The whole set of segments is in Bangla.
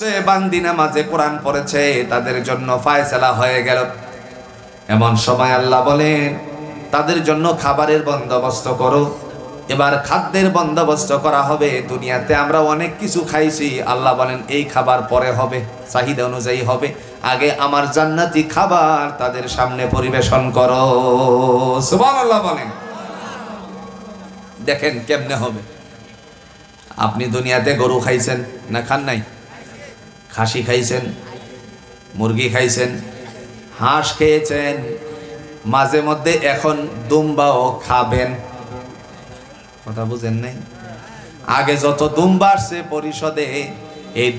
বান্দি নামাজে কোরআন পড়েছে, তাদের জন্য ফায়সালা হয়ে গেল। এমন সময় আল্লাহ বলেন, তাদের জন্য খাবারের বন্দোবস্ত করো। এবার খাদ্যের বন্দোবস্ত করা হবে। দুনিয়াতে আমরা অনেক কিছু খাইছি, আল্লাহ বলেন এই খাবার পরে হবে, চাহিদা অনুযায়ী হবে। আগে আমার জান্নাতি খাবার তাদের সামনে পরিবেশন করো। সুবহানাল্লাহ বলেন। দেখেন কেমনে হবে। আপনি দুনিয়াতে গরু খাইছেন না খান নাই? খাসি খাইছেন, মুরগি খাইছেন, হাঁস খেয়েছেন, মাঝে মধ্যে এখন দুম্বাও খাবেন। কথা বুঝেন নাই? আগে যত দুম্বা আসছে পরিষদে, এই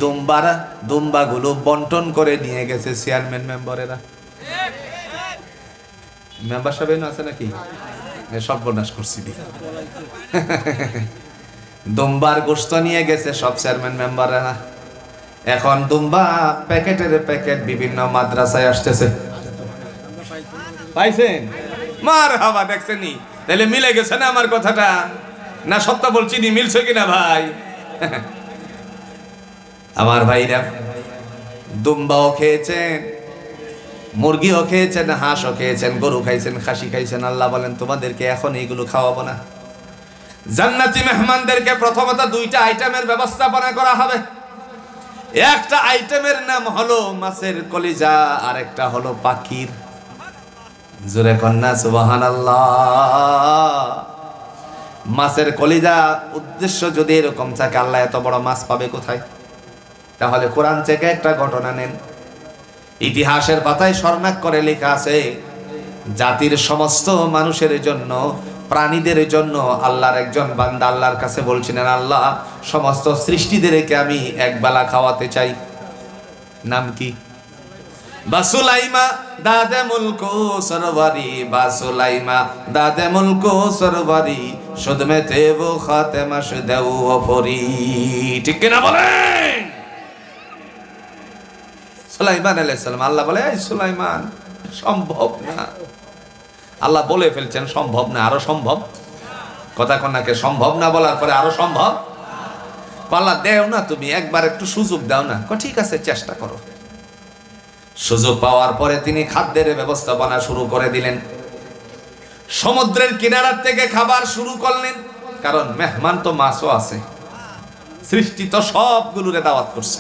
দুম্বাগুলো বন্টন করে নিয়ে গেছে চেয়ারম্যান মেম্বারেরা। মেম্বার সাহেব আছে নাকি? সর্বনাশ করছি। দুম্বার গোশত নিয়ে গেছে সব চেয়ারম্যান মেম্বারেরা। এখন দুম্বা প্যাকেটের প্যাকেট বিভিন্ন মাদ্রাসায় আসতেছে। পাইছেন? মারহাবা, দেখছেনই? তাহলে মিলে গেছে না আমার কথাটা? না সত্য বলছি, নি মিলছে কিনা ভাই? আমার ভাইরা, দুম্বাও খেয়েছেন, মুরগিও খেয়েছেন, হাঁসও খেয়েছেন, গরু খাইছেন, খাসি খাইছেন। আল্লাহ বলেন তোমাদেরকে এখন এইগুলো খাওয়াবো না। জান্নাতি মেহমানদেরকে প্রথমত দুইটা আইটেমের ব্যবস্থাপনা করা হবে। একটা আইটেমের নাম হলো মাছের কলিজা, আর একটা হলো পাখির। জোরে কন্যা সুবহানাল্লাহ। মাছের কলিজা উদ্দেশ্য যদি এরকম থাকে, আল্লাহ এত বড় মাছ পাবে কোথায়? তাহলে কোরআন থেকে একটা ঘটনা নেন। ইতিহাসের পাতায় স্বর্ণাক্ষরে লেখা আছে, জাতির সমস্ত মানুষের জন্য, প্রাণীদের জন্য আল্লাহর একজন বান্দা আল্লাহর কাছে বলছিলেন, আল্লাহ সমস্ত সৃষ্টিদেরকে আমি একবেলা খাওয়াতে চাই। নাম কি? বাসুলাইমা দাদে মুলকো সরওয়ারি, বাসুলাইমা দাদে মুলকো সরওয়ারি, সুদমে তেবো খাতেমা সুদেও ফরি। ঠিক কিনা বলেন? সুলাইমান আলাইহিস সালাম। আল্লাহ বলে, এই সুলাইমান সম্ভব না। আল্লাহ বলে ফেলছেন সম্ভব না, আরো সম্ভব। কথা কন্যাকে সম্ভব না বলার পরে আরো সম্ভব। আল্লাহ দেও না, তুমি একবার একটু সুযোগ দাও না। ঠিক আছে, চেষ্টা করো। সুযোগ পাওয়ার পরে তিনি খাদ্যের ব্যবস্থাপনা শুরু করে দিলেন। সমুদ্রের কিনারার থেকে খাবার শুরু করলেন, কারণ মেহমান তো মাছও আছে, সৃষ্টি তো সবগুলোরে দাওয়াত করছে।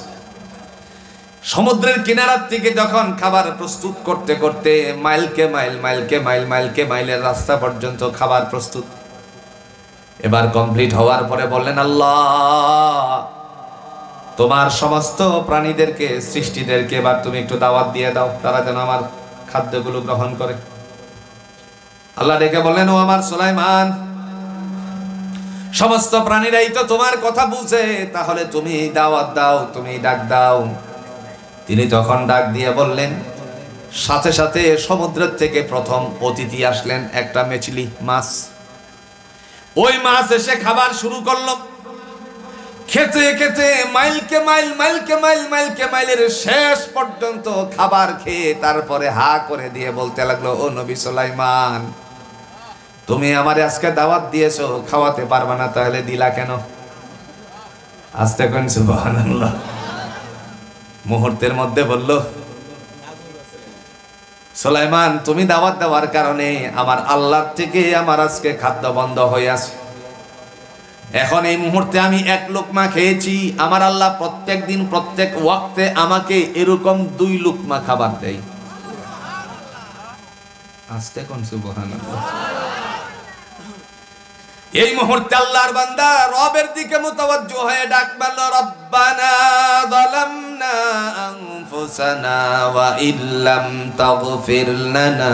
সমুদ্রের কিনারার থেকে যখন খাবার প্রস্তুত করতে করতে মাইলকে মাইলের রাস্তা পর্যন্ত খাবার প্রস্তুত। এবার কমপ্লিট হওয়ার পরে বললেন, আল্লাহ তোমার সমস্ত প্রাণীদেরকে, সৃষ্টিদেরকে এবার তুমি একটু দাওয়াত দিয়ে দাও, তারা যেন আমার খাদ্যগুলো গ্রহণ করে। আল্লাহ ডেকে বললেন, ও আমার সুলাইমান, সমস্ত প্রাণীরাই তো তোমার কথা বুঝে, তাহলে তুমি দাওয়াত দাও, তুমি ডাক দাও। তিনি তখন ডাক দিয়ে বললেন, সাথে সাথে সমুদ্রের থেকে প্রথম অতিথি আসলেন, একটা মেছলি মাছ। ওই মাছ এসে খাবার শুরু করলো। খেতে খেতে মাইলের শেষ পর্যন্ত খাবার খেয়ে তারপরে হা করে দিয়ে বলতে লাগলো, ও নবী সুলাইমান, তুমি আমারে আজকে দাওয়াত দিয়েছো, খাওয়াতে পারবা না, তাহলে দিলা কেন? আস্তে কোন সুবহানাল্লাহ। মুহূর্তের মধ্যে বলল, সুলাইমান তুমি দাওয়াত দেওয়ার কারণে আমার আল্লাহর থেকে আমার আজকে খাদ্য বন্ধ হয়ে আছে। এখন এই মুহূর্তে আমি এক লোকমা খেয়েছি, আমার আল্লাহ প্রত্যেক দিন প্রত্যেক ওয়াক্তে আমাকে এরকম 2 লোকমা খাবার দেয়। আস্তে কোন সুবহানাল্লাহ। এই মুহূর্তে আল্লাহর বান্দা রবের দিকে মুতাওয়াজ্জু হয়ে ডাক মারল, রব্বানা যালামনা আনফুসানা ওয়া ইল্লাম তাগফির লানা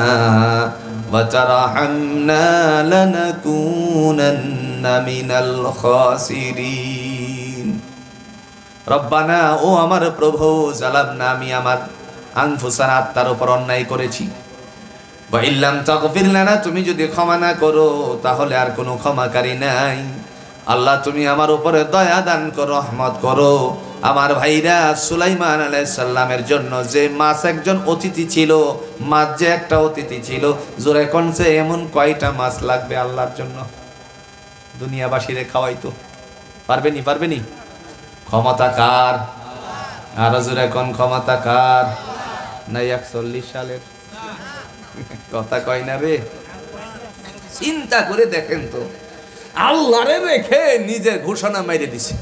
ওয়া তারহামনা লানাকুনান্না মিনাল খাসিরিন। রব্বানা, ও আমার প্রভু, যালামনা, আমি আমার আনফুসানা, আত্মার উপর অন্যায় করেছি। ওয়া ইল্লাম তাগফির লানা, তুমি যদি ক্ষমা না করো তাহলে আর কোনো ক্ষমাকারী নাই। আল্লাহ তুমি আমার উপরে দয়া দান করো, রহমত করো। আমার ভাইরা, সুলাইমান আলাইহিস সালামের জন্য যে মাছ একজন অতিথি ছিল, মাছ যে একটা অতিথি ছিল, জোরে কোনছে এমন কয়টা মাছ লাগবে আল্লাহর জন্য? দুনিয়াবাসীরে খাওয়াইতো পারবেনি? ক্ষমতা কার? আর জোরে কোন ক্ষমতা কার? নাই 41 সালের কথা কয় না রে। চিন্তা করে দেখেন তো, আল্লাহরে রেখে নিজে ঘোষণা মেরে দিছে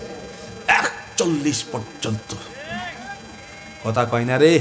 41 পর্যন্ত। কথা কয় না রে।